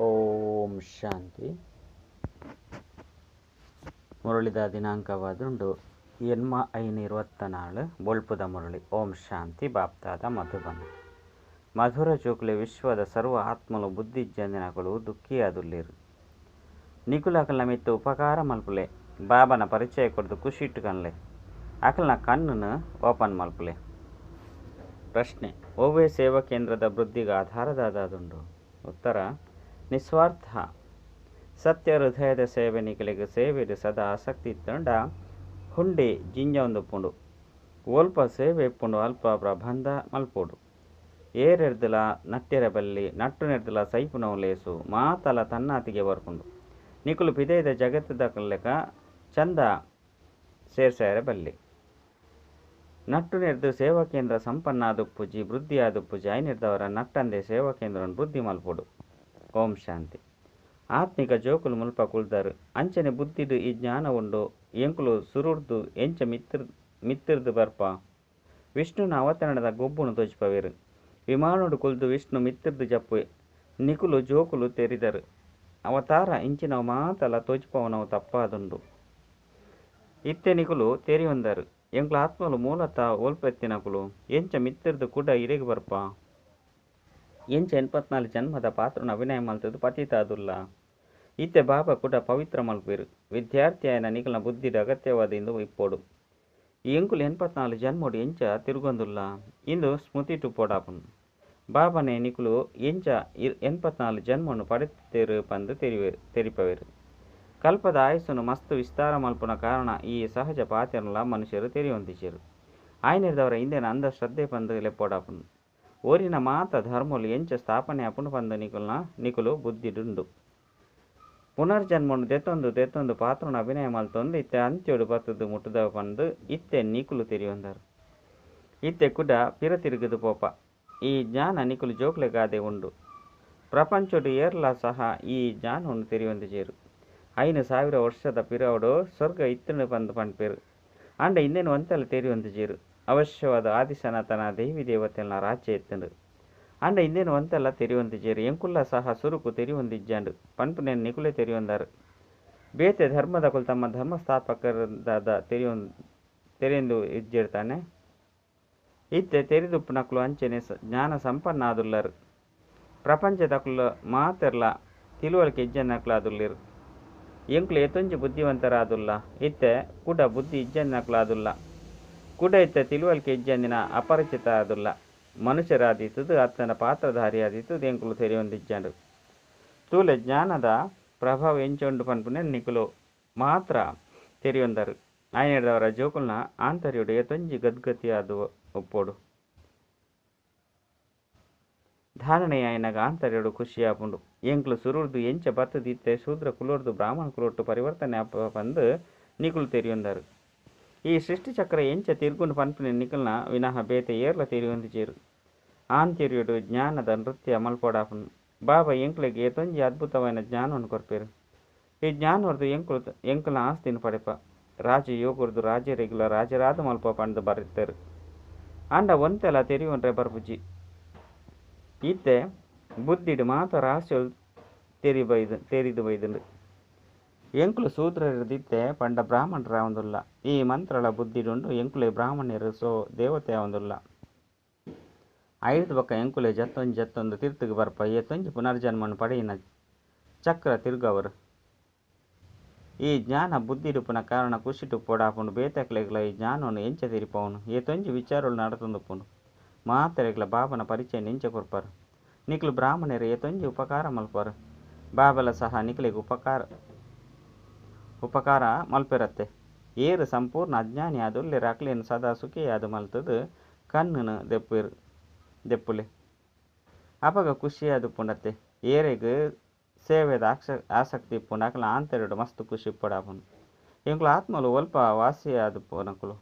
ಓಂ ಶಾಂತಿ. ಮುರಳಿದ ದಿನಾಂಕವಾದುಂಡು ಎನ್ಮ 524 ಬೊಳ್ಪುದ ಮುರಳಿ. ಓಂ ಶಾಂತಿ. ಬಾಪ್ತಾದ ಮಧುಬನ. ಮಧುರ ಜೋಕುಲೆ ವಿಶ್ವದ ಸರ್ವ ಆತ್ಮಲು ಬುದ್ಧಿಜ್ಜಂದಿನಗಳು ದುಃಖಿಯಾದುಲ್ಲಿರು. ನಿಕುಲಕಲ್ನ ಮಿತ್ತು ಉಪಕಾರ ಮಲ್ಪುಲೆ ಬಾಬನ ಪರಿಚಯ ಕೊಡ್ದು ಖುಷಿ ಇಟ್ಟುಕನ್ಲೆ ಅಕಲ್ನ ಕಣ್ಣನ್ನು ಓಪನ್ ಮಲ್ಪುಲೆ. ಪ್ರಶ್ನೆ: ಓವೇ ಸೇವಾ ಕೇಂದ್ರದ ವೃದ್ಧಿಗೆ ಆಧಾರದಾದುಂಡು? ಉತ್ತರ: ನಿಸ್ವಾರ್ಥ ಸತ್ಯ ಹೃದಯದ ಸೇವೆ ನಿಕಲಿಗೆ ಸೇವೆಡು ಸದಾ ಆಸಕ್ತಿ ಇತ್ತಂಡ ಹುಂಡಿ ಜಿಂಜೊಂದುಪ್ಪುಂಡು ಓಲ್ಪ ಸೇವೆ ಇಪ್ಪುಂಡು ಅಲ್ಪ ಪ್ರಬಂಧ ಮಲ್ಪೋಡು ಏರೆರ್ದುಲ ನಟ್ಟೆರ ಬಲ್ಲಿ ನಟ್ಟು ನೆರ್ದುಲ ಸೈಪುನವು ಲೇಸು ಮಾತಲ ತನ್ನಾತಿಗೆ ಬರ್ಪುಂಡು ನಿಕುಲು ಪಿದೈದ ಜಗತ್ತದ ಲೆಕ್ಕ ಚಂದ ಸೇರ್ಸಾರ ಬಲ್ಲಿ ನಟ್ಟು ನೆರ್ದು ಸೇವಾ ಕೇಂದ್ರ ಸಂಪನ್ನ ಆದುಪ್ಪುಜಿ ವೃದ್ಧಿ ಆದುಪ್ಪುಜಿ ಐನಿರ್ದವರ ನಟ್ಟಂದೆ ಸೇವಾ ಕೇಂದ್ರವನ್ನು ವೃದ್ಧಿ ಮಲ್ಪೋಡು. ಓಂ ಶಾಂತಿ. ಆತ್ಮಿಕ ಜೋಕುಲು ಮುಲ್ಪ ಕುಳ್ದಾರು ಅಂಚನೆ ಬುದ್ಧಿಡು ಈ ಜ್ಞಾನ ಉಂಡು ಎಂಕುಲು ಸುರುರ್ದು ಎಂಚ ಮಿತ್ತಿರ್ದು ಬರ್ಪ ವಿಷ್ಣುನ ಅವತರಣದ ಗೊಬ್ಬುನು ತೋಜ್ಪವೇರು ವಿಮಾನುಡು ಕುಲ್ದು ವಿಷ್ಣು ಮಿತ್ತಿರ್ದು ಜಪ್ಪು ನಿಕುಲು ಜೋಕುಲು ತೆರಿದರು ಅವತಾರ ಇಂಚಿನವು ಮಾತಲ ತೋಜ್ಪವನವು ತಪ್ಪಾದುಂಡು ಇತ್ತೆ ನಿಕುಲು ತೆರಿ ಹೊಂದರು ಎಂಕ್ಲ ಆತ್ಮಲು ಮೂಲತಃ ಓಲ್ಪೆತ್ತಿನಕುಲು ಎಂಚ ಮಿತ್ತಿರ್ದು ಕೂಡ ಇರೆಗೆ ಬರ್ಪ ಎಂಚ 84 ಜನ್ಮದ ಪಾತ್ರನ ಅಭಿನಯ ಮಲ್ತದ್ದು ಪತಿತಾದುಲ್ಲ ಇತ್ತೆ ಬಾಬಾ ಕೂಡ ಪವಿತ್ರ ಮಲ್ಪೇರು ವಿದ್ಯಾರ್ಥಿ ಆಯನ ನಿಕಲ್ನ ಬುದ್ಧಿದ ಅಗತ್ಯವಾದ ಇಂದು ಇಪ್ಪೋಡು ಎಂಕುಲು 84 ಜನ್ಮೋಡು ಎಂಚ ತಿರುಗೊಂದುಲ್ಲ ಇಂದು ಸ್ಮೃತಿ ಟುಪ್ಪೋಡಾಪುನು ಬಾಬಾನೆ ನಿಕುಲು ಎಂಚ 84 ಜನ್ಮವನ್ನು ಪಡೆತೇರು ಪಂದು ತೆರಿಪವೇರು ಕಲ್ಪದ ಆಯಸ್ಸನ್ನು ಮಸ್ತ್ ವಿಸ್ತಾರ ಮಲ್ಪುನ ಕಾರಣ ಈ ಸಹಜ ಪಾತ್ರನ ಮನುಷ್ಯರು ತೆರಿಯೊಂದಿಸರು ಆಯ್ನಿರ್ದವರ ಹಿಂದಿನ ಅಂಧ ಶ್ರದ್ಧೆ ಪಂದು ಲೆಪ್ಪೋಡಾಪುನು ಓರಿನ ಮಾತ ಧರ್ಮಲು ಎಂಚ ಸ್ಥಾಪನೆ ಅಪುನು ಪಂದ ನಿಕುಲು ಬುದ್ಧಿಡುಂಡು ಪುನರ್ಜನ್ಮನು ದೆತ್ತೊಂದು ಪಾತ್ರನ ಅಭಿನಯ ಮಲ್ತೊಂದು ಇತ್ತೆ ಅಂತ್ಯೋಡು ಬತ್ತದು ಮುಟ್ಟುದ ಪಂದು ಇತ್ತೆ ನಿಕುಲು ತಿರಿಯೊಂದರು ಇತ್ತೆ ಕುಡ ಪಿರ ತಿರುಗುದು ಪೋಪ ಈ ಜ್ಞಾನ ನಿಕುಲು ಜೋಕ್ಲೆಗಾದೆ ಉಂಡು ಪ್ರಪಂಚಡು ಏರ್ಲ ಸಹ ಈ ಜ್ಞಾನವನ್ನು ತೆರಿಯೊಂದಿಜೇರು 5,000 ವರ್ಷದ ಪಿರವಡು ಸ್ವರ್ಗ ಇತ್ತನು ಪಂದು ಪಂಡ್ಪೇರು ಅಂಡ ಇಂದೇನು ಒಂತೆಲ್ಲ ತೆರಿಯೊಂದಿಜೇರು ಅವಶ್ಯವಾದ ಆದಿಸನಾತನ ದೇವಿ ದೇವತೆಲ್ನ ರಾಜ್ಯ ಎತ್ತಂಡು ಅಂಡ ಇಂದೇನು ಒಂತೆಲ್ಲ ತೆರಿಯೊಂದಿಜೇರು ಎಂಕುಲ್ಲ ಸಹ ಸುರುಕು ತೆರಿಯೊಂದಿಜ್ಜಂಡು ಪಂಪುನೇನು ನಿಕುಲೆ ತೆರಿಯೊಂದಾರು ಬೇತೆ ಧರ್ಮದ ಕುಲು ತಮ್ಮ ಧರ್ಮಸ್ಥಾಪಕರಾದ ತೆರೆಯೊಂದು ಇಜ್ಜಿರ್ತಾನೆ ಇತ್ತೆ ತೆರಿದುಪ್ಪು ನಕಲು ಅಂಚನೆ ಜ್ಞಾನ ಸಂಪನ್ನ ಆದುಲ್ಲರು ಪ್ರಪಂಚದ ಕುಲು ಮಾತೆರ್ಲ ತಿಳುವಳಿಕೆ ಇಜ್ಜನ್ನಕ್ಲಾದುಲ್ಲಿರು ಎಂಕ್ಲು ಎತ್ತೊಂಜಿ ಬುದ್ಧಿವಂತರಾದುಲ್ಲ ಇತ್ತೆ ಕುಡ ಬುದ್ಧಿ ಇಜ್ಜನ್ನಕ್ಲಾದುಲ್ಲ ಕುಡ ಇತ್ತೆ ತಿಳುವಳಿಕೆ ಇಜ್ಜಂದಿನ ಅಪರಿಚಿತ ಆದುಲ್ಲ ಮನುಷ್ಯರಾದೀತದು ಅತ್ತನ ಪಾತ್ರಧಾರಿಯಾದೀತದು ಎಂಕುಲು ತೆರೆಯೊಂದಿಜ್ಜಂಡು ತೂಲೆ ಜ್ಞಾನದ ಪ್ರಭಾವ ಎಂಚೊಂಡು ಪನ್ಪುನೆ ನಿಕುಲು ಮಾತ್ರ ತೆರೆಯೊಂದರು ಆಯ್ನೆಡ್ದವರ ಜೋಕುಲ್ನ ಆಂತರ್ಯುಡು ಎತ್ತೊಂಜಿ ಗದ್ಗತಿಯಾದು ಒಪ್ಪೋಡು ಧಾರಣೆ ಆಯ್ನಾಗ ಆಂತರ್ಯುಡು ಖುಷಿಯಾಪುಂಡು ಎಂಕ್ಲು ಸುರುರ್ದು ಎಂಚ ಬತ್ತದಿತ್ತೆ ಶೂದ್ರ ಕುಲೋರ್ದು ಬ್ರಾಹ್ಮಣ ಕುಲೊಟ್ಟು ಪರಿವರ್ತನೆ ಪಂದು ನಿಕುಲು ತೆರೆಯೊಂದರು ಈ ಸೃಷ್ಟಿ ಚಕ್ರ ಎಂಚ ತಿರ್ಗುಂಡು ಪನ್ಪಿನ ನಿಕಲ್ನ ವಿನಃ ಬೇತೆ ಏರ್ಲ ತೆರಿಯೊಂದಿಜೇರು ಆಂತರ್ಯುಡು ಜ್ಞಾನದ ನೃತ್ಯ ಮಲ್ಪೋಡಾಪುನು ಬಾಬಾ ಎಂಕ್ಲೆಗೆ ಎತ್ತೊಂಜಿ ಅದ್ಭುತವಾದ ಜ್ಞಾನವನ್ನು ಕೊರ್ಪೇರು ಈ ಜ್ಞಾನವರ್ದು ಎಂಕುಲ ಆಸ್ತಿನ ಪಡೆಪ ರಾಜಯೋಗುರ್ದು ರಾಜ್ಯರೆಗುಲ ರಾಜರಾದ ಮಲ್ಪ ಪಂದು ಬರುತ್ತೇರು ಅಂಡ ಒಂತೆಲ್ಲ ತೆರಿಯೊಂಡ್ರೆ ಬರ್ಪುಜಿ ಇತ್ತೆ ಬುದ್ಧಿಡು ಮಾತ ರಹಸ್ಯಲ್ ತೆರಿದು ಬೈದುಂಡು ಎಂಕುಲು ಶೂದ್ರರಿದ್ದಿತ್ತೆ ಪಂಡ ಬ್ರಾಹ್ಮಣರ ಒಂದುಲ್ಲ ಈ ಮಂತ್ರಳ ಬುದ್ಧಿಡುಂಡು ಎಂಕುಲೆ ಬ್ರಾಹ್ಮಣ್ಯರು ಸೋ ದೇವತೆ ಒಂದುಲ್ಲ ಐದು ಬಕ್ಕ ಎಂಕುಲೆ ಜತ್ತೊಂದು ತಿರ್ತುಗೆ ಬರ್ಪ ಎತ್ತೊಂಜಿ ಪುನರ್ಜನ್ಮನು ಪಡೆಯಿನ ಚಕ್ರ ತಿರುಗವರು ಈ ಜ್ಞಾನ ಬುದ್ಧಿಡುಪುನ ಕಾರಣ ಖುಷಿಟು ಪೋಡಾಪುಂಡು ಬೇತಕ್ಲೆಗ್ಲ ಈ ಜ್ಞಾನವನ್ನು ಎಂಚ ತಿರಿಪವನು ಏತೊಂಜಿ ವಿಚಾರಗಳು ನಡತೊಂದುಪ್ಪುಂಡು ಮಾತೆರೆಗ್ಲ ಬಾಬನ ಪರಿಚಯ ನೆಂಚ ಕೊರ್ಪರು ನಿಕುಲು ಬ್ರಾಹ್ಮಣರು ಏತೊಂಜಿ ಉಪಕಾರ ಮಲ್ಪರು ಬಾಬಲ ಸಹ ನಿಕಲಿಗೆ ಉಪಕಾರ ಮಲ್ಪಿರತ್ತೆ ಏರು ಸಂಪೂರ್ಣ ಅಜ್ಞಾನಿ ಆದುಲ್ಲೆರ ಅಕ್ಲೇನು ಸದಾ ಸುಖಿಯಾದು ಮಲ್ತದು ಕಣ್ಣನು ದೆಪ್ಪುಲೆ ಅಪಗ ಖುಷಿಯಾದು ಪುಂಡತ್ತೆ ಏರೆಗ್ ಸೇವೆದ ಆಸಕ್ತಿ ಪುಂಡ ಅಕ್ಲ ಆಂತರ್ಯುಡು ಮಸ್ತ್ ಖುಷಿ ಪಡಾಪುನು ಎಂಕುಲು ಆತ್ಮಲು ಒಲ್ಪ ವಾಸಿಯಾದು ನಕುಲು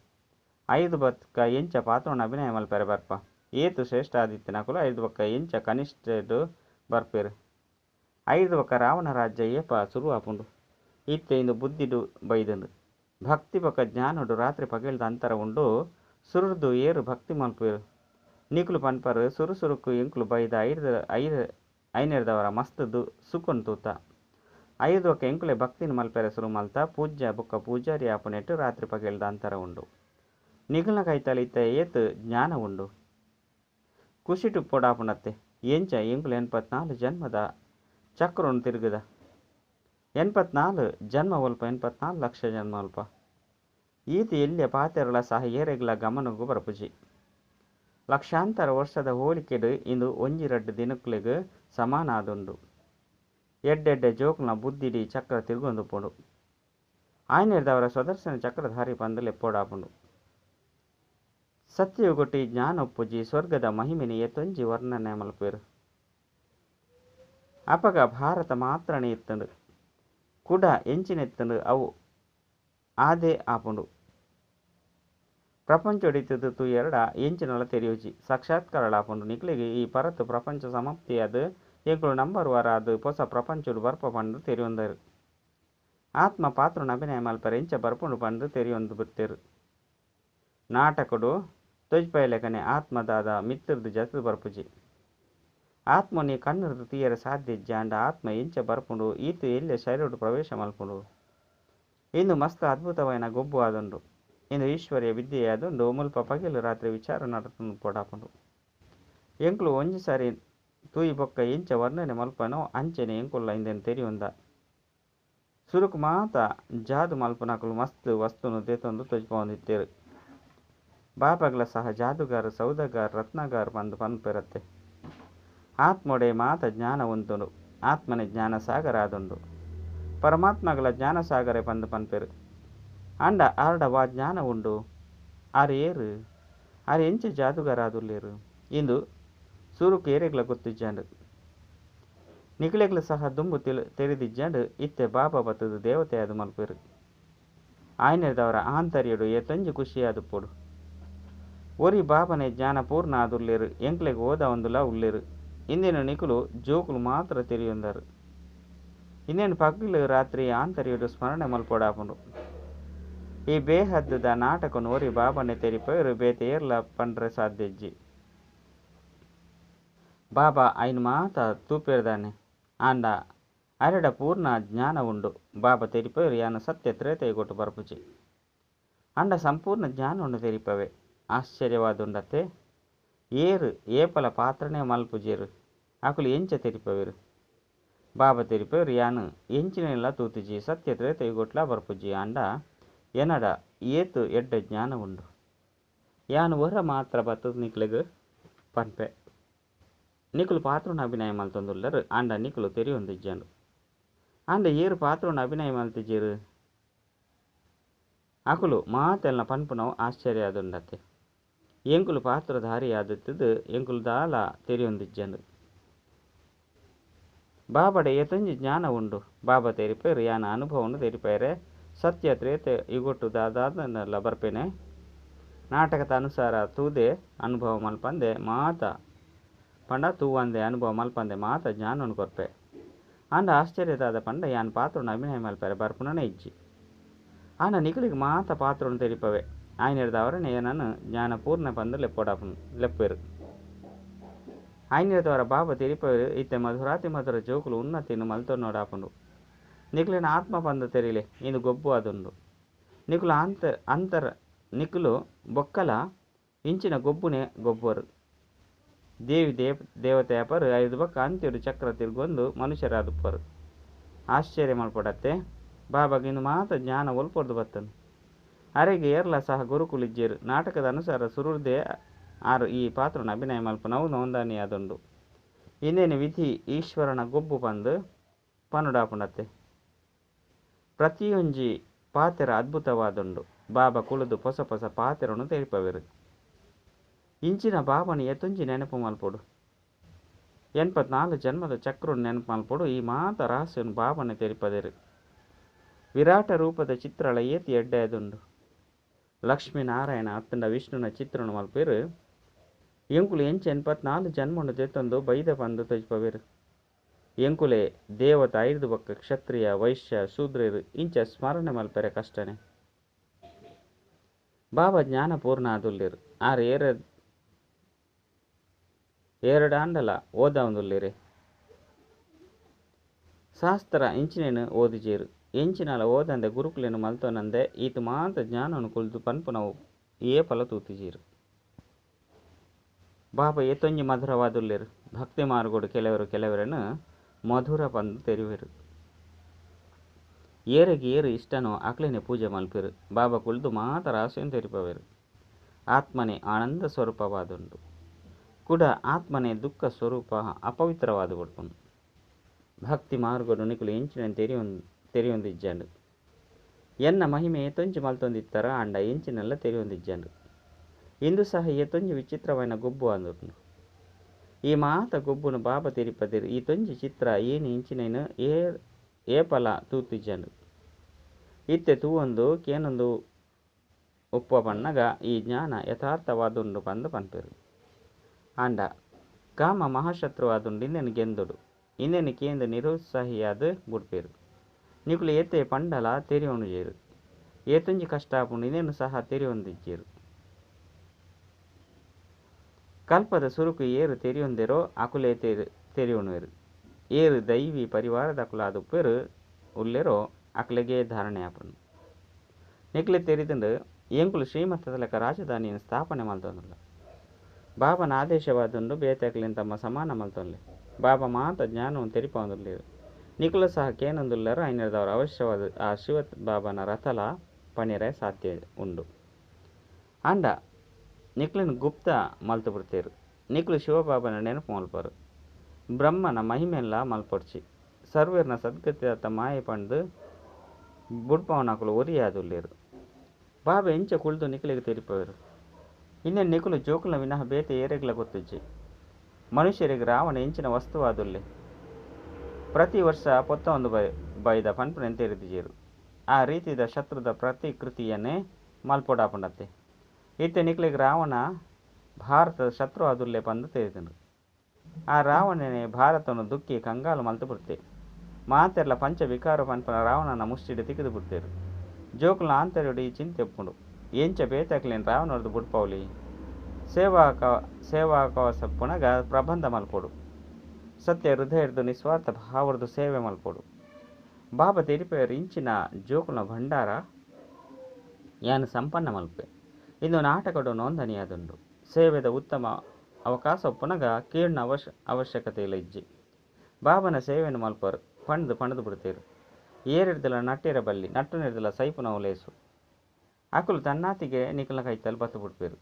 5 ಬಕ್ಕ ಎಂಚ ಪಾತ್ರನ ಅಭಿನಯ ಮಲ್ಪೆರೆ ಬರ್ಪ ಏತು ಶ್ರೇಷ್ಠ ಆದಿತ್ಯ ನಕುಲು 5 ಬಕ್ಕ ಎಂಚ ಕನಿಷ್ಠಡು ಬರ್ಪೇರು 5 ಬಕ್ಕ ರಾವಣ ರಾಜ್ಯ ಏಪ ಶುರು ಆಪುಂಡು ಇತ್ತೆ ಇಂದು ಬುದ್ಧಿಡು ಬೈದುಂಡು ಭಕ್ತಿ ಬಕ್ಕ ಜ್ಞಾನಡು ರಾತ್ರಿ ಪಗೇಳ್ದ ಅಂತರ ಉಂಡು ಸುರುರ್ದು ಏರು ಭಕ್ತಿ ಮಲ್ಪೇರು ನಿಕುಲು ಪನ್ಪರು ಸುರುಸುರುಕು ಎಂಕುಲು ಬೈದ ಐನೇರ್ದವರ ಮಸ್ತ್ ಸುಕೊನ್ ತೂತ 5 ಒಕ್ಕ ಎಂಕುಲೆ ಭಕ್ತಿನ ಮಲ್ಪೆರೆ ಸುರು ಮಲ್ತ ಪೂಜ್ಯ ಬೊಕ್ಕ ಪೂಜಾರಿ ಆಪುನೆಟ್ಟು ರಾತ್ರಿ ಪಗೆಲ್ದ ಅಂತರ ಉಂಡು. ನಿಗಲ್ನ ಕೈತಲ ಇತ್ತ ಏತ್ ಜ್ಞಾನ ಉಂಡು. ಕುಶಿಟು ಪೊಡಾಪುನತ್ತೆ ಎಂಚ ಎಂಕುಲು 84 ಜನ್ಮದ ಚಕ್ರನು ತಿರುಗುದ. 84 ಜನ್ಮ ಒಲ್ಪ 84 ಲಕ್ಷ ಜನ್ಮ ಒಲ್ಪ. ಈತ ಎಲ್ಲಿಯ ಪಾತೆರಳ ಸಹ ಏರೆಗ್ಲ ಗಮನಗೂ ಬರಪುಜಿ. ಲಕ್ಷಾಂತರ ವರ್ಷದ ಹೋಲಿಕೆಡು ಇಂದು 1-2 ದಿನಕ್ಲೆಗ್ ಸಮಾನ ಆದುಂಡು. ಎಡ್ಡೆಡ್ಡೆ ಜೋಕ್ಲ ಬುದ್ಧಿಡಿ ಚಕ್ರ ತಿರುಗೊಂದು ಪೋಡು. ಆಯ್ನೆರ್ದವರ ಸ್ವದರ್ಶನ ಚಕ್ರಧಾರಿ ಪಂದಲೆ ಪೋಡಾಪುಂಡು. ಸತ್ಯಯುಗೊಟ್ಟಿ ಜ್ಞಾನ ಒಪ್ಪುಜಿ ಸ್ವರ್ಗದ ಮಹಿಮೆನಿ ಎತ್ತೊಂಜಿ ವರ್ಣನೆ ಮಲ್ಪೇರು. ಅಪಗ ಭಾರತ ಮಾತ್ರನೇ ಇತ್ತಂಡು ಕುಡ ಎಂಚಿನೆತ್ತಂಡು ಅವು ಆದೇ ಆಪುಂಡು. ಪ್ರಪಂಚೊಡಿತದು ತು ಎರಡ ಎಂಚಿನಲ ತೆರೆಯುಜಿ ಸಾಕ್ಷಾತ್ಕಾರಳಾಪುಂಡು. ನಿಕ್ಲಿಗೆ ಈ ಪರತು ಪ್ರಪಂಚ ಸಮಾಪ್ತಿಯಾದ ಎಂಕುಲು ನಂಬರ್ ಅದು ಹೊಸ ಪ್ರಪಂಚಡು ಬರ್ಪ ಪಂಡು ತೆರೆಯೊಂದರು. ಆತ್ಮ ಪಾತ್ರನ ಅಭಿನಯ ಮಲ್ಪರ ಎಂಚ ಬರ್ಪುಂಡು ಪಂಡು ತೆರೆಯೊಂದು ಬಿಟ್ಟೆರು. ನಾಟಕಡು ತೊಜ್ಪೈಲೆಕನೆ ಆತ್ಮದಾದ ಮಿತ್ರದು ಜತದು ಬರ್ಪುಜಿ. ಆತ್ಮನಿ ಕಣ್ಣುರ್ದು ತೀಯರ ಸಾಧ್ಯ ಜಾಂಡ ಆತ್ಮ ಎಂಚ ಬರ್ಪುಂಡು ಈತ ಎಲ್ಲೆ ಶರೀರಡು ಪ್ರವೇಶ ಮಲ್ಪುಂಡು. ಇಂದು ಮಸ್ತ್ ಅದ್ಭುತವಾಯಿನ ಗೊಬ್ಬು ಆದುಂಡು. ಇಂದು ಈಶ್ವರ್ಯ ವಿದ್ಯೆಯಾದುಂಡು ಮುಲ್ಪ ಪಗೆಲು ರಾತ್ರಿ ವಿಚಾರ ನಡತುಂಡು ಪೋಡಾಪುಂಡು. ಎಂಕುಲು ಒಂಜಿ ಸಾರಿ ತೂಯಿ ಬೊಕ್ಕ ಎಂಚ ವರ್ಣನೆ ಮಲ್ಪನೋ ಅಂಚನೆ ಎಂಕುಲ್ಲ ಇಂದೆನ್ ತೆರೆಯೊಂದ. ಸುರುಕು ಮಾತ ಜಾದು ಮಲ್ಪನಕುಲು ಮಸ್ತ್ ವಸ್ತುನು ತೆತೊಂದು ತೊಜ್ಪೊಂದಿತ್ತೇರು. ಬಾಪಗ್ಲ ಸಹ ಜಾದುಗಾರ ಸೌದಗಾರ ರತ್ನಗಾರ ಪಂದು ಪನ್ಪೆರತ್ತೆ. ಆತ್ಮೊಡೆ ಮಾತ ಜ್ಞಾನ ಉಂತುಂಡು. ಆತ್ಮನೆ ಜ್ಞಾನ ಸಾಗರ ಆದುಂಡು. ಪರಮಾತ್ಮಗಳ ಜ್ಞಾನ ಸಾಗರೆ ಪಂದು ಪನ್ಪೆರು. ಅಂಡ ಆರ್ಡ ವಾ ಜ್ಞಾನ ಉಂಡು ಆರು ಏರು ಆರು ಎಂಚ ಜಾದುಗಾರ ಆದುಲ್ಲೇರು. ಇಂದು ಸುರುಕು ಏರೆಗ್ಲ ಗೊತ್ತಿಜ್ಜಾಂಡು. ನಿಕ್ಲೆಗ್ಲ ಸಹ ದುಂಬು ತೆರೆದಿಜ್ಜಾಂಡು ಇತ್ತೆ ಬಾಬಾ ಬತ್ತದು ದೇವತೆ ಅದು ಮಲ್ಪೇರು. ಆಯ್ನೆರ್ದವರ ಆಂತರ್ಯಡು ಏತೊಂಜಿ ಖುಷಿಯಾದು ಪೋಡು. ಒರಿ ಬಾಬನೆ ಜ್ಞಾನ ಪೂರ್ಣ ಆದುಲ್ಲೇರು. ಎಂಕ್ಲೆಗ್ ಓದ ಒಂದುಲ ಉಲ್ಲೇರು. ಇಂದಿನ ನಿಕುಲು ಜೋಕುಲು ಮಾತ್ರ ತೆರೆಯೊಂದರು. ಇನ್ನೇನು ಪಗ್ಲು ರಾತ್ರಿ ಆಂತರ್ಯಡು ಸ್ಮರಣೆ ಮಲ್ಪೊಡಾಪುಂಡು. ಈ ಬೇಹದ್ದದ ನಾಟಕನು ಒರಿ ಬಾಬನೆ ತೆರಿಪೇರು ಬೇತೆ ಏರ್ಲ ಪಂಡ್ರೆ ಸಾಧ್ಯಜ್ಜಿ. ಬಾಬಾ ಐನ್ ಮಾತ ತೂಪೇರ್ದಾನೆ ಆಂಡ ಅರೆಡ ಪೂರ್ಣ ಜ್ಞಾನ ಉಂಡು. ಬಾಬಾ ತೆರಿಪೇರು ಯಾನು ಸತ್ಯ ತ್ರೇತೆಗೊಟ್ಟು ಬರ್ಪುಜಿ. ಅಂಡ ಸಂಪೂರ್ಣ ಜ್ಞಾನವನ್ನು ತೆರಿಪವೆ. ಆಶ್ಚರ್ಯವಾದುಂಡತೆ ಏರು ಏಪಲ ಪಾತ್ರನೇ ಮಲ್ಪುಜೇರು ಅಕುಲು ಎಂಚ ತೆರಿಪವೇರು. ಬಾಬಾ ತೆರಿಪೇರು ಯಾನು ಎಂಚಿನೆಲ್ಲ ತೂತಿಜಿ ಸತ್ಯ ತ್ರೇತೆಗೊಟ್ಲ ಬರ್ಪುಜಿ. ಅಂಡ ಎನಡ ಏತು ಎಡ್ಡ ಜ್ಞಾನ ಉಂಡು. ಯಾನು ಹೊರ ಮಾತ್ರ ಬತ್ತದು ನಿಕ್ಲೆಗ್ ಪನ್ಪೆ. ನಿಕುಲು ಪಾತ್ರನ ಅಭಿನಯ ಮಲ್ತೊಂದುಲ್ಲರು. ಅಂಡ ನಿಕುಲು ತೆರೆಯೊಂದಿಜ್ಜಾಂಡು. ಅಂಡ ಏರು ಪಾತ್ರನ ಅಭಿನಯ ಮಲ್ತಿಜೇರು ಅಕುಲು ಮಾತೆಲ್ನ ಪನ್ಪುನವು ಆಶ್ಚರ್ಯ ಆದುಂಡತೆ. ಎಂಕುಲು ಪಾತ್ರಧಾರಿ ಆದಿತ್ತದು ಎಂಕುಲು ದಾಲ ತೆರೆಯೊಂದಿಜ್ಜಾಂಡು. ಬಾಬಡೆ ಏತೊಂಜಿ ಜ್ಞಾನ ಉಂಡು. ಬಾಬಾ ತೆರಿಪೇರು ಯಾನ ಅನುಭವನು ತೆರಿಪೇರೆ ಸತ್ಯ ತ್ರೇತೆ ಇಗೊಟ್ಟು ದಾದಾದನ್ನೆಲ್ಲ ಬರ್ಪೇನೆ. ನಾಟಕದ ಅನುಸಾರ ತೂದೆ ಅನುಭವ ಮಲ್ಪಂದೆ ಮಾತ ಪಂಡ ತೂವಂದೆ ಅನುಭವ ಮಲ್ಪಂದೆ ಮಾತ ಜ್ಞಾನನು ಕೊರ್ಪೆ. ಅಂಡ ಆಶ್ಚರ್ಯದಾದ ಪಂಡ ಯಾನ್ ಪಾತ್ರನ ಅಭಿನಯ ಮಲ್ಪೆರೆ ಬರ್ಪುನನೇ ಇಜ್ಜಿ. ಆಂಡ ನಿಕಲಿಗೆ ಮಾತ ಪಾತ್ರನು ತೆರಿಪವೆ. ಆಯ್ನೆರ್ದವರನೆ ಏನನ್ನು ಜ್ಞಾನ ಪೂರ್ಣ ಪಂದು ಲೆಪ್ಪೇರು. ಆಯ್ನೆರ್ದವರ ಬಾಬಾ ತೆರಿಪೇರು ಇತ್ತೆ ಮಧುರಾತಿ ಮಧುರ ಜೋಕುಲು ಉನ್ನತಿನು ಮಲ್ತೊನ್ನೋಡಾಪುಂಡು. ನಿಕುಲಿನ ಆತ್ಮ ಪಂದು ತೆರಿಲೆ ಇಂದು ಗೊಬ್ಬು ಆದುಂಡು. ನಿಕುಲು ಅಂತರ ನಿಕುಲು ಬೊಕ್ಕಲ ಇಂಚಿನ ಗೊಬ್ಬುನೆ ಗೊಬ್ಬರು. ದೇವಿ ದೇವತೆಯಪರು 5 ಬೊಕ್ಕ ಅಂತ್ಯಡು ಚಕ್ರ ತಿರುಗೊಂದು ಮನುಷ್ಯರಾದುಪ್ಪರು. ಆಶ್ಚರ್ಯ ಮಲ್ಪಡತ್ತೆ. ಬಾಬಾಗಿಂದು ಮಾತ ಜ್ಞಾನ ಒಲ್ಪೊರ್ದು ಬತ್ತನು. ಅರೆಗೆ ಏರ್ಲ ಸಹ ಗುರುಕುಲಿಜ್ಜೇರು. ನಾಟಕದ ಅನುಸಾರ ಸುರುರ್ದೆ ಆರು ಈ ಪಾತ್ರನ ಅಭಿನಯ ಮಲ್ಪನವು ನೋಂದಣಿ ಆದುಂಡು. ಇನ್ನೇನು ವಿಧಿ ಈಶ್ವರನ ಗೊಬ್ಬು ಪಂದು ಪನುಡಾಪುಂಡತ್ತೆ. ಪ್ರತಿಯೊಂಜಿ ಪಾತೆರ ಅದ್ಭುತವಾದುಂಡು. ಬಾಬಾ ಕುಳಿದು ಹೊಸ ಹೊಸ ಪಾತೆರನು ತೆರಿಪವೆರು. ಇಂಚಿನ ಬಾಬನ ಎತ್ತೊಂಜಿ ನೆನಪು ಮಲ್ಪೊಡು. 84 ಜನ್ಮದ ಚಕ್ರನು ನೆನಪು ಮಲ್ಪೊಡು. ಈ ಮಾತ ರಹಸ್ಯನು ಬಾಬನೆ ತೆರಿಪದೇರು. ವಿರಾಟ ರೂಪದ ಚಿತ್ರಳ ಏತಿ ಎಡ್ಡೆದುಂಡು. ಲಕ್ಷ್ಮೀನಾರಾಯಣ ಅತ್ತಂಡ ವಿಷ್ಣುನ ಚಿತ್ರನು ಮಲ್ಪೇರು. ಎಂಕುಲು ಎಂಚ 84 ಜನ್ಮನು ತೆತ್ತೊಂದು ಬೈದ ಪಂದು ತೊಜ್ಪವೇರು. ಎಂಕುಲೆ ದೇವತ 5 ಬೊಕ್ಕ ಕ್ಷತ್ರಿಯ ವೈಶ್ಯ ಶೂದ್ರರು ಇಂಚ ಸ್ಮರಣೆ ಮಲ್ಪೆರೆ ಕಷ್ಟನೆ. ಬಾಬಾ ಜ್ಞಾನ ಪೂರ್ಣ ಆದುಲ್ಲೇರು. ಆರು ಏರಡಾಂಡಲ ಓದ ಒಂದುಲ್ಲೇರೆ. ಶಾಸ್ತ್ರ ಇಂಚಿನೇನು ಓದಿಜೇರು ಎಂಚಿನಲ ಓದಂದೆ ಗುರುಕುಲೇನು ಮಲ್ತೋನಂದೆ ಈತು ಮಾತ ಜ್ಞಾನವನ್ನು ಕುಳಿತು ಪನ್ಪುನವು ಏ ಫಲ ತೂತಿಜೀರು. ಬಾಬಾ ಏತೊಂಜಿ ಮಧುರವಾದುಲ್ಲೇರು ಭಕ್ತಿ ಮಾರ್ಗೋಡು ಕೆಲವರನ್ನು ಮಧುರ ಬಂದು ತೆರಿವೆರು. ಏರೆಗೆ ಏರು ಇಷ್ಟನೋ ಅಕ್ಲೇನೆ ಪೂಜೆ ಮಲ್ಪೆರು. ಬಾಬಾ ಕುಳಿತು ಮಾತ ರಾಶಿಯನ್ನು ತೆರಿಪವೆರು. ಆತ್ಮನೇ ಆನಂದ ಸ್ವರೂಪವಾದುಂಡು ಕೂಡ ಆತ್ಮನೇ ದುಃಖ ಸ್ವರೂಪ ಅಪವಿತ್ರವಾದ ಕೊಡ್ಪುಂಡು. ಭಕ್ತಿ ಮಾರ್ಗೋಡು ನಿಕುಲು ಎಂಚಿನ ತೆರಿಯೊಂದಿಜ್ಜಂಡು. ಎನ್ನ ಮಹಿಮೆ ಏತೊಂಜಿ ಮಲ್ತೊಂದಿತ್ತರ ಅಂಡ ಎಂಚಿನೆಲ್ಲ ತೆರಿಯೊಂದಿಜ್ಜಂಡು. ಇಂದು ಸಹ ಏತೊಂಜಿ ವಿಚಿತ್ರವಾದ ಗೊಬ್ಬು ಅಂದುಂಡು. ಈ ಮಾತ ಗೊಬ್ಬುನು ಬಾಬಾ ತೆರಿಪದಿರು ಈ ತೊಂಜಿ ಚಿತ್ರ ಏನು ಇಂಚಿನೇನು ಏ ಫಲ ತೂತಿಜ್ಜಂಡು. ಇತ್ತೆ ತೂವೊಂದು ಕೇನೊಂದು ಒಪ್ಪ ಪನ್ನಗ ಈ ಜ್ಞಾನ ಯಥಾರ್ಥವಾದುಂಡು ಪಂದು ಪನ್ಪೆರು. ಅಂಡ ಕಾಮ ಮಹಾಶತ್ರುವಾದುಂಡು ಇನ್ನೇನು ಗೆಂದುಡು ಇನ್ನೇನು ಕೇಂದು ನಿರುತ್ಸಾಹಿಯಾದ ಬುಡ್ಪೇರು. ನಿಕುಲು ಏತೆ ಪಂಡಲ ತೆರಿಯೊಣುಜೇರು ಏತೊಂಜಿ ಕಷ್ಟ ಆಪುಂಡು ಇನ್ನೇನು ಸಹ ತೆರಿಯೊಂದಿಜ್ಜೇರು. ಕಲ್ಪದ ಸುರುಕು ಏರು ತೆರಿಯೊಂದೆರೋ ಅಕುಲೆ ತೆರಿಯೊಣುವೆರು. ಏರು ದೈವಿ ಪರಿವಾರದ ಅಕುಲಾದುಪ್ಪೆರು ಉಲ್ಲೆರೋ ಅಕ್ಲೆಗೆ ಧಾರಣೆ ಆಪುಂಡು. ನಿಕ್ಲೆ ತೆರಿದಂಡು ಎಂಕುಲು ಶ್ರೀಮಂತದ ಲೆಕ್ಕ ರಾಜಧಾನಿಯನ್ನು ಸ್ಥಾಪನೆ ಮಲ್ತೊಂದುಲ್ಲ. ಬಾಬನ ಆದೇಶವಾದುಂಡು ಬೇತಕ್ಲೆನ್ ತಮ್ಮ ಸಮಾನ ಮಲ್ತೊನ್ಲೆ. ಬಾಬಾ ಮಾತ ಜ್ಞಾನವನ್ನು ತೆರಿಪೊಂದುಲ್ಲೇರು. ನಿಕುಲು ಸಹ ಕೇನೊಂದುಲ್ಲರ ಐನದವರ ಅವಶ್ಯವಾದ ಆ ಶಿವ ಬಾಬನ ರಥಲ ಪಣಿರೆ ಸಾಧ್ಯ ಉಂಡು. ಅಂಡ ನಿಕ್ಲಿನ ಗುಪ್ತ ಮಲ್ತು ಬಿಡ್ತೇರು. ನಿಕ್ಲು ಶಿವಬಾಬನ ನೆನಪು ಮಲ್ಪರು. ಬ್ರಹ್ಮನ ಮಹಿಮೆಲ್ಲ ಮಲ್ಪೊಡ್ಚಿ ಸರ್ವೇರ್ನ ಸದ್ಗತಿದತ್ತ ಮಾಯೆ ಪಂಡು ಬುಡ್ಪವನಕುಲು ಒರಿಯಾದುಲ್ಲೇರು. ಬಾಬಾ ಎಂಚ ಕುಳಿತು ನಿಖಿಲಿಗೆ ತೆರಿಪವರು. ಇನ್ನೇನು ನಿಖುಲು ಜೋಕುಲ ವಿನಃ ಬೇತೆ ಏರೆಗ್ಲ ಗೊತ್ತಿಜ್ಜಿ. ಮನುಷ್ಯರಿಗೆ ರಾವಣ ಎಂಚಿನ ವಸ್ತುವಾದುಲ್ಲೆ. ಪ್ರತಿ ವರ್ಷ ಪೊತ್ತ ಒಂದು ಬೈದ ಪನ್ಪುನೆಂತ ತೆರೆದಿಜೇರು. ಆ ರೀತಿದ ಶತ್ರುದ ಪ್ರತಿಕೃತಿಯನ್ನೇ ಮಲ್ಪೊಡಾಪುಂಡತ್ತೆ. ಇತ್ತೆ ನಿಖಿಲಿಗೆ ರಾವಣ ಭಾರತದ ಶತ್ರು ಆದುಲ್ಲೆ ಪಂದು ತೆರೆದನು. ಆ ರಾವಣನೇ ಭಾರತವನ್ನು ದುಃಖಿ ಕಂಗಾಲು ಮಲ್ತು ಬಿಡ್ತೆ. ಮಾತೆರ್ಲ ಪಂಚ ವಿಕಾರ ಪನ್ಪನ ರಾವಣನ ಮುಷ್ಟಿಡಿ ತಿಕ್ಕಿದು ಬಿಡ್ತೇರು. ಜೋಕುಲ ಆಂತರ್ಯಡು ಈ ಚಿಂತೆ ಒಪ್ಪುಂಡು. ಎಂಚ ಬೇತಾಕ್ಲೇನು ರಾವಣರದು ಬುಡ್ಪೌಲಿ ಸೇವಾಕವಸ ಪುನಗ ಪ್ರಬಂಧ ಮಲ್ಪೊಡು. ಸತ್ಯ ಹೃದಯರ್ದು ನಿಸ್ವಾರ್ಥ ಭಾವರ್ದು ಸೇವೆ ಮಲ್ಪೊಡು. ಬಾಬಾ ತೆರಿಪೆಯರು ಇಂಚಿನ ಜೋಕುಲ ಭಂಡಾರ ಯಾನು ಸಂಪನ್ನ ಮಲ್ಪೆ. ಇಂದು ನಾಟಕಡು ನೋಂದಣಿಯಾದುಂಡು. ಸೇವೆದ ಉತ್ತಮ ಅವಕಾಶ ಒಪ್ಪುನಗ ಕೀರ್ಣ ಅವಶ್ಯಕತೆ ಇಲ್ಲ ಇಜ್ಜಿ. ಬಾಬನ ಸೇವೆಯನ್ನು ಮಲ್ಪರು ಪಣದು ಬಿಡ್ತೇರು. ಏರಿಡ್ದಲ ನಟ್ಟಿರ ಬಲ್ಲಿ ನಟ್ಟು ನಿರ್ದಲ ಸೈಪುನ ಒಲೇಸು ಅಕುಲು ತನ್ನಾತಿಗೆ ನಿಕಲ ಕೈತಲು ಬತ್ತು ಬಿಡ್ಪೇರು.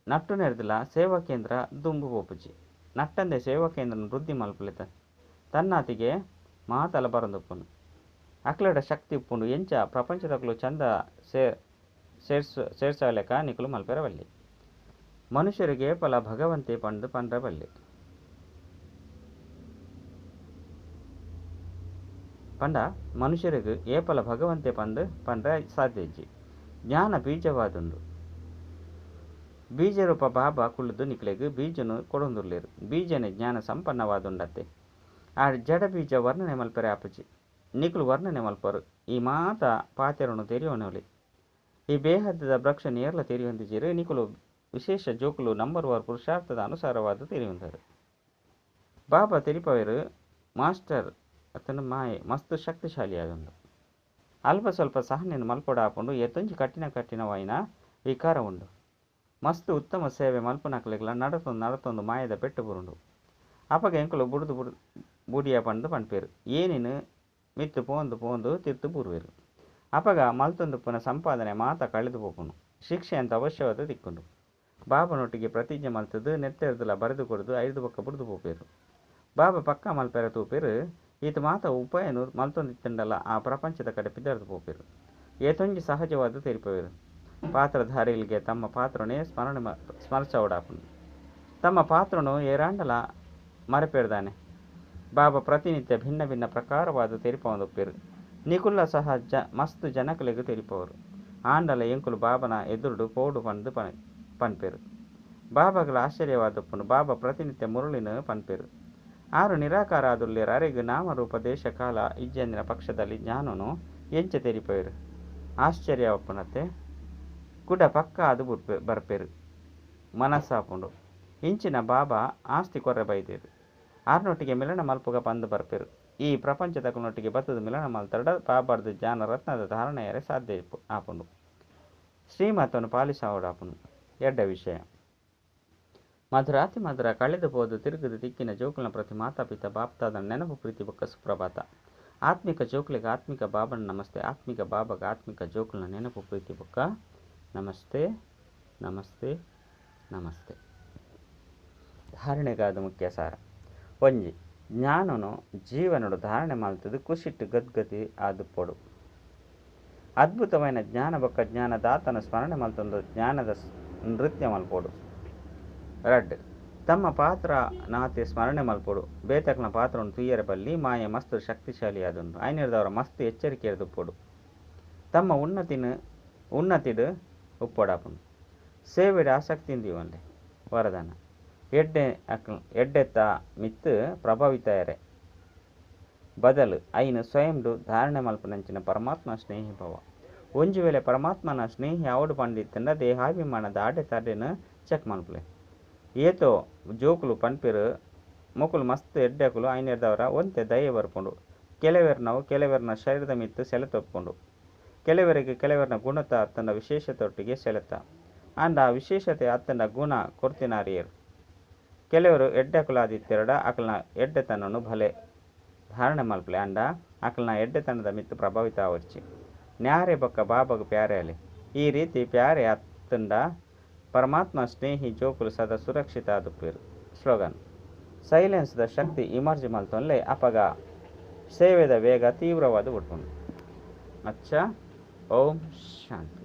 ನಟ್ಟು ನೆರೆದಲ ಸೇವಾ ಕೇಂದ್ರ ದುಂಬು ಪೋಪುಜಿ ನಟ್ಟಂದೆ ಸೇವಾ ಕೇಂದ್ರ ವೃದ್ಧಿ ಮಲ್ಪಲಿತ ತನ್ನಾತಿಗೆ ಮಾತಲ ಬರಂದುಪ್ಪುನು. ಅಕ್ಲಡ ಶಕ್ತಿ ಉಪ್ಪುಂಡು ಎಂಚ ಪ್ರಪಂಚದಕಲು ಚಂದ ಸೇರ್ಸಲೆಕ ನಿಕಲು ಮಲ್ಪೆರವಲ್ಲಿ. ಮನುಷ್ಯರಿಗೆ ಫಲ ಭಗವಂತೆ ಪಂಡು ಪಂಡ್ರಬಲ್ಲಿ ಪಂಡ ಮನುಷ್ಯರಿಗೆ ಏಪಲ ಭಗವಂತೆ ಪಂಡು ಪಂಡ್ರೆ ಸಾಧ್ಯ ಇಜ್ಜಿ. ಜ್ಞಾನ ಬೀಜವಾದುಂಡು. ಬೀಜ ರೂಪ ಬಾಬಾ ಕುಳಿದು ನಿಕ್ಲೆಗ್ ಬೀಜನು ಕೊಡೊಂದುಲ್ಲೇರು. ಬೀಜನೇ ಜ್ಞಾನ ಸಂಪನ್ನವಾದುಂಡತ್ತೆ. ಆ ಜಡ ಬೀಜ ವರ್ಣನೆ ಮಲ್ಪರೆ ಆಪುಜಿ ನಿಕುಲು ವರ್ಣನೆ ಮಲ್ಪರು. ಈ ಮಾತ ಪಾತೆರನು ತೆರಿಯೋನವಲಿ. ಈ ಬೇಹದ್ದದ ವೃಕ್ಷ ನೇರ್ಲ ತೆರಿಯೊಂದಿಜಿರು. ನಿಕುಲು ವಿಶೇಷ ಜೋಕುಲು ನಂಬರ್ 1 ಪುರುಷಾರ್ಥದ ಅನುಸಾರವಾದ ತೆರಿಯುಂದರು. ಬಾಬಾ ತೆರಿಪವರು ಮಾಸ್ಟರ್ ಅತನ ಮಾಯೆ ಮಸ್ತ್ ಶಕ್ತಿಶಾಲಿಯಾದುಂಡು. ಅಲ್ಪ ಸ್ವಲ್ಪ ಸಹನೆಯನ್ನು ಮಲ್ಪೊಡ ಆಪುಂಡು. ಎತ್ತೊಂಜಿ ಕಠಿಣವಾಯಿನ ವಿಕಾರ ಉಂಡು. ಮಸ್ತ್ ಉತ್ತಮ ಸೇವೆ ಮಲ್ಪನಕ್ಲೆಗ್ಲ ನಡತೊಂದು ಮಾಯದ ಪೆಟ್ಟು ಬುರುಂಡು. ಅಪಗ ಎಂಕುಲು ಬುಡಿಯ ಪಂಡು ಪನ್ಪೇರು. ಏನೇನು ಮಿತ್ತು ಪೋಂದು ತಿರ್ತು ಬೂರುವೆರು. ಅಪಗ ಮಲ್ತೊಂದುಪ್ಪನ ಸಂಪಾದನೆ ಮಾತ ಕಳೆದು ಪೋಪುನು. ಶಿಕ್ಷೆ ಅಂತ ಅವಶ್ಯವಾದ ತಿಕ್ಕುಂಡು. ಬಾಬನೊಟ್ಟಿಗೆ ಪ್ರತಿಜ್ಞೆ ಮಲ್ತದು ನೆತ್ತೆರ್ದಲ ಬರೆದು ಕೊಡದು 5 ಪಕ್ಕ ಬುಡ್ದು ಪೋಪೇರು. ಬಾಬಾ ಪಕ್ಕ ಮಲ್ಪೆರ ತೂಪೇರು. ಈತ ಮಾತ ಉಪಾಯನು ಮಲ್ತೊಂದಿತ್ತಂಡಲ ಆ ಪ್ರಪಂಚದ ಕಡೆ ಪಿದರ್ದು ಪೋಪೇರು. ಏತೊಂಜಿ ಸಹಜವಾದ ತೆರಿಪವೇರು. ಪಾತ್ರಧಾರಿಗಳಿಗೆ ತಮ್ಮ ಪಾತ್ರನೇ ಸ್ಮರಿಸೋಡಾಪುಂಡು. ತಮ್ಮ ಪಾತ್ರನು ಏರಾಂಡಲ ಮರೆಪೇರ್ದಾನೆ. ಬಾಬಾ ಪ್ರತಿನಿತ್ಯ ಭಿನ್ನ ಭಿನ್ನ ಪ್ರಕಾರವಾದ ತೆರಿಪೊಂದುಪ್ಪೇರು. ನಿಕುಲ್ಲ ಸಹ ಮಸ್ತ್ ಜನಕಲೆಗೂ ತೆರಿಪವರು. ಆಂಡಲ ಎಂಕುಲು ಬಾಬನ ಎದುರುಡು ಪೋಡು ಪಂದು ಪನ್ಪೇರು. ಬಾಬಾಗಳ ಆಶ್ಚರ್ಯವಾದಪ್ಪುನು. ಬಾಬಾ ಪ್ರತಿನಿತ್ಯ ಮುರುಳಿನ ಪನ್ಪೇರು. ಆರು ನಿರಾಕಾರ ಆದುಲ್ಲೇರು. ಅರೆಗು ನಾಮರೂಪ ದೇಶ ಕಾಲ ಇಜ್ಜಂದಿನ ಪಕ್ಷದಲ್ಲಿ ಜ್ಞಾನನು ಎಂಚ ತೆರಿಪೇರು. ಆಶ್ಚರ್ಯವಪ್ಪುನತ್ತೆ ಕುಡ ಪಕ್ಕ ಅದು ಬರ್ಪೇರು. ಮನಸ್ಸಾಪುಂಡು. ಇಂಚಿನ ಬಾಬಾ ಆಸ್ತಿ ಕೊರ್ರೆ ಬೈದೇರು. ಆರ್ನೊಟ್ಟಿಗೆ ಮಿಲನ ಮಲ್ಪುಗ ಪಂದು ಬರ್ಪೆರು. ಈ ಪ್ರಪಂಚದಕುಲೊಟ್ಟಿಗೆ ಬತ್ತದ ಮಿಲನ ಮಲ್ತಡ ಪಾಬಾರ್ದು ಜ್ಞಾನ ರತ್ನದ ಧಾರಣೆಯರೆ ಸಾಧ್ಯ ಆಪುಂಡು. ಶ್ರೀಮತವನ್ನು ಪಾಲಿಸಾವುಡಾಪುಂಡು. ಎಡ್ಡ ವಿಷಯ ಮಧುರಾತಿ ಮಧುರ ಕಳೆದು ಹೋದು ತಿರುಗದು ದಿಕ್ಕಿನ ಜೋಕುಲನ ಪ್ರತಿ ಮಾತಾಪಿತ ಬಾಪ್ತಾದ ನೆನಪು ಪ್ರೀತಿ ಬೊಕ್ಕ ಸುಪ್ರಭಾತ. ಆತ್ಮಿಕ ಜೋಕುಲಿಗೆ ಆತ್ಮಿಕ ಬಾಬನ ನಮಸ್ತೆ. ಆತ್ಮಿಕ ಬಾಬಾಗ ಆತ್ಮಿಕ ಜೋಕುಲನ ನೆನಪು ಪ್ರೀತಿ ಬೊಕ್ಕ ನಮಸ್ತೆ ನಮಸ್ತೆ ನಮಸ್ತೆ. ಧಾರಣೆಗಾದ ಮುಖ್ಯ ಸಾರ ಒಂಜಿ ಜ್ಞಾನನು ಜೀವನಡು ಧಾರಣೆ ಮಲ್ತದು ಖುಷಿಟ್ಟು ಗದ್ಗತಿ ಆದು ಪೊಡು. ಅದ್ಭುತమైన ಜ್ಞಾನ ಬೊಕ್ಕ ಜ್ಞಾನದಾತನ ಸ್ಮರಣೆ ಮಲ್ತೊಂದು ಜ್ಞಾನದ ನೃತ್ಯ ಮಲ್ಪೋಡು. ರಡ್ ತಮ್ಮ ಪಾತ್ರ ನಾತಿ ಸ್ಮರಣೆ ಮಲ್ಪೋಡು. ಬೇತಕ್ನ ಪಾತ್ರವನ್ನು ತುಯ್ಯರ ಬಲ್ಲಿ ಮಾಯ ಮಸ್ತ್ ಶಕ್ತಿಶಾಲಿ ಆದುಂಡು. ಐನಿರ್ದವರ ಮಸ್ತ್ ಎಚ್ಚರಿಕೆ ಉಪ್ಪೋಡು. ತಮ್ಮ ಉನ್ನತಿಡು ಉಪ್ಪೋಡಾಪುಂಡು. ಸೇವೆಡ ಆಸಕ್ತಿಯಿಂದ ಇವನ್ಲೆ ವರದಾನ ಎಡ್ಡೆತ್ತ ಮಿತ್ತು ಪ್ರಭಾವಿತಯರೆ ಬದಲು ಐನು ಸ್ವಯಂಡು ಧಾರಣೆ ಮಲ್ಪನಂಚಿನ ಪರಮಾತ್ಮ ಸ್ನೇಹಿ ಭವ. ಒಂಜು ವೇಳೆ ಪರಮಾತ್ಮನ ಸ್ನೇಹಿ ಅವಡು ಪಂಡಿತ್ತಂಡ ದೇಹಾಭಿಮಾನದ ಆಡೆ ತಡೆನು ಚೆಕ್ ಮಲ್ಪಲೆ. ಏತೋ ಜೋಕುಲು ಪನ್ಪಿರು ಮೊಕುಲು ಮಸ್ತ್ ಎಡ್ಡೆಕುಲು ಐನಿರ್ದವರ ಒಂತೆ ದಯೆ ಬರ್ಪುಂಡು. ಕೆಲವೆರ್ನವು ಕೆಲವೆರ್ನ ಶರೀರದ ಮಿತ್ತು ಸೆಲೆತೊಪ್ಪುಂಡು. ಕೆಲವರಿಗೆ ಕೆಲವರ್ನ ಗುಣತ ಅತ್ತಂಡ ವಿಶೇಷತೆಯೊಟ್ಟಿಗೆ ಸೆಲೆತ ಅಂಡ ಆ ವಿಶೇಷತೆ ಅತ್ತಂಡ ಗುಣ ಕೊರ್ತಿನಾರಿಯರು. ಕೆಲವರು ಎಡ್ಡೆಕುಲಾದಿತ್ತೆರಡ ಅಕಲ್ನ ಎಡ್ಡೆತನನು ಭಲೆ ಧಾರಣೆ ಮಲ್ಪಲೆ ಅಂಡ ಅಕಲ್ನ ಎಡ್ಡೆತನದ ಮಿತ್ತು ಪ್ರಭಾವಿತ ಆವರ್ಚಿ. ನ್ಯಾರೆ ಬೊಕ್ಕ ಬಾಬಾಗ ಪ್ಯಾರೆ ಅಲೆ. ಈ ರೀತಿ ಪ್ಯಾರೆ ಅತ್ತಂಡ ಪರಮಾತ್ಮ ಸ್ನೇಹಿ ಜೋಕುಲು ಸದಾ ಸುರಕ್ಷಿತ ಆದುಪ್ಪೇರು. ಸ್ಲೋಗನ್ ಸೈಲೆನ್ಸ್ದ ಶಕ್ತಿ ಇಮರ್ಜ್ ಮಲ್ತೊನ್ಲೆ ಅಪಗ ಸೇವೆದ ವೇಗ ತೀವ್ರವಾದ ಉಟ್ಕೊಂಡು. ಅಚ್ಚ ಓಂ ಶಾಂತಿ.